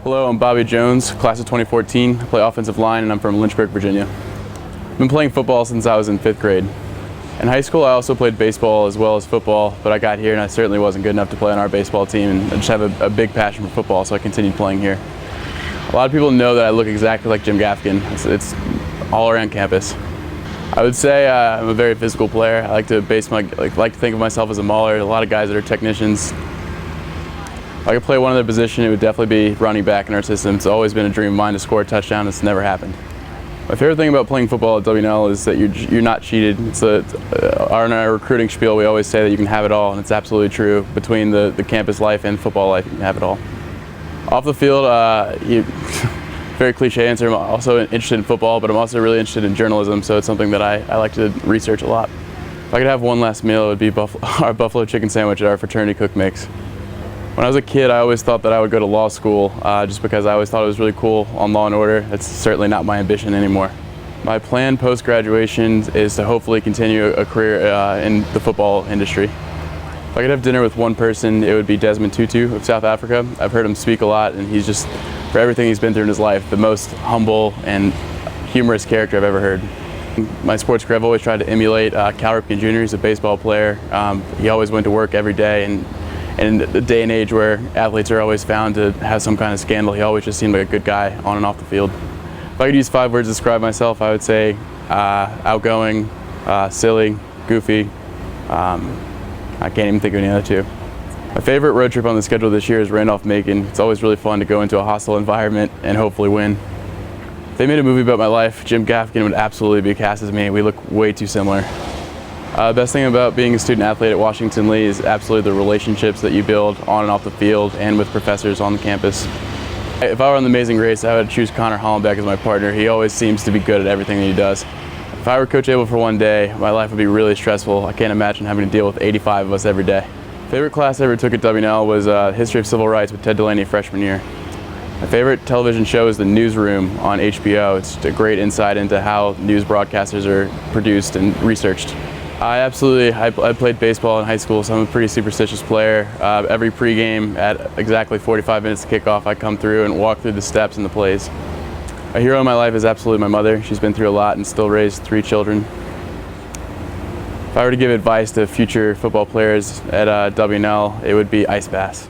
Hello, I'm Bobby Jones, class of 2014. I play offensive line and I'm from Lynchburg, Virginia. I've been playing football since I was in 5th grade. In high school I also played baseball as well as football, but I got here and I certainly wasn't good enough to play on our baseball team, and I just have a big passion for football, so I continued playing here. A lot of people know that I look exactly like Jim Gaffigan. It's all around campus. I would say I'm a very physical player. I like to think of myself as a mauler. A lot of guys that are technicians. If I could play one other position, it would definitely be running back in our system. It's always been a dream of mine to score a touchdown. It's never happened. My favorite thing about playing football at WNL is that you're not cheated. In our recruiting spiel, we always say that you can have it all, and it's absolutely true. Between the campus life and football life, you can have it all. Off the field, very cliche answer, I'm also interested in football, but I'm also really interested in journalism, so it's something that I like to research a lot. If I could have one last meal, it would be our buffalo chicken sandwich that our fraternity cook makes. When I was a kid, I always thought that I would go to law school just because I always thought it was really cool on Law and Order. That's certainly not my ambition anymore. My plan post-graduation is to hopefully continue a career in the football industry. If I could have dinner with one person, it would be Desmond Tutu of South Africa. I've heard him speak a lot, and he's just, for everything he's been through in his life, the most humble and humorous character I've ever heard. My sports career, I've always tried to emulate Cal Ripken Jr. He's a baseball player. He always went to work every day, and in the day and age where athletes are always found to have some kind of scandal, he always just seemed like a good guy on and off the field. If I could use 5 words to describe myself, I would say outgoing, silly, goofy. I can't even think of any other 2. My favorite road trip on the schedule this year is Randolph-Macon. It's always really fun to go into a hostile environment and hopefully win. If they made a movie about my life, Jim Gaffigan would absolutely be cast as me. We look way too similar. The best thing about being a student athlete at Washington Lee is absolutely the relationships that you build on and off the field and with professors on the campus. If I were on The Amazing Race, I would choose Connor Hollenbeck as my partner. He always seems to be good at everything that he does. If I were Coach Abel for one day, my life would be really stressful. I can't imagine having to deal with 85 of us every day. Favorite class I ever took at WNL was History of Civil Rights with Ted Delaney freshman year. My favorite television show is The Newsroom on HBO. It's a great insight into how news broadcasters are produced and researched. I played baseball in high school, so I'm a pretty superstitious player. Every pregame at exactly 45 minutes to kickoff, I come through and walk through the steps and the plays. A hero in my life is absolutely my mother. She's been through a lot and still raised 3 children. If I were to give advice to future football players at WNL, it would be ice baths.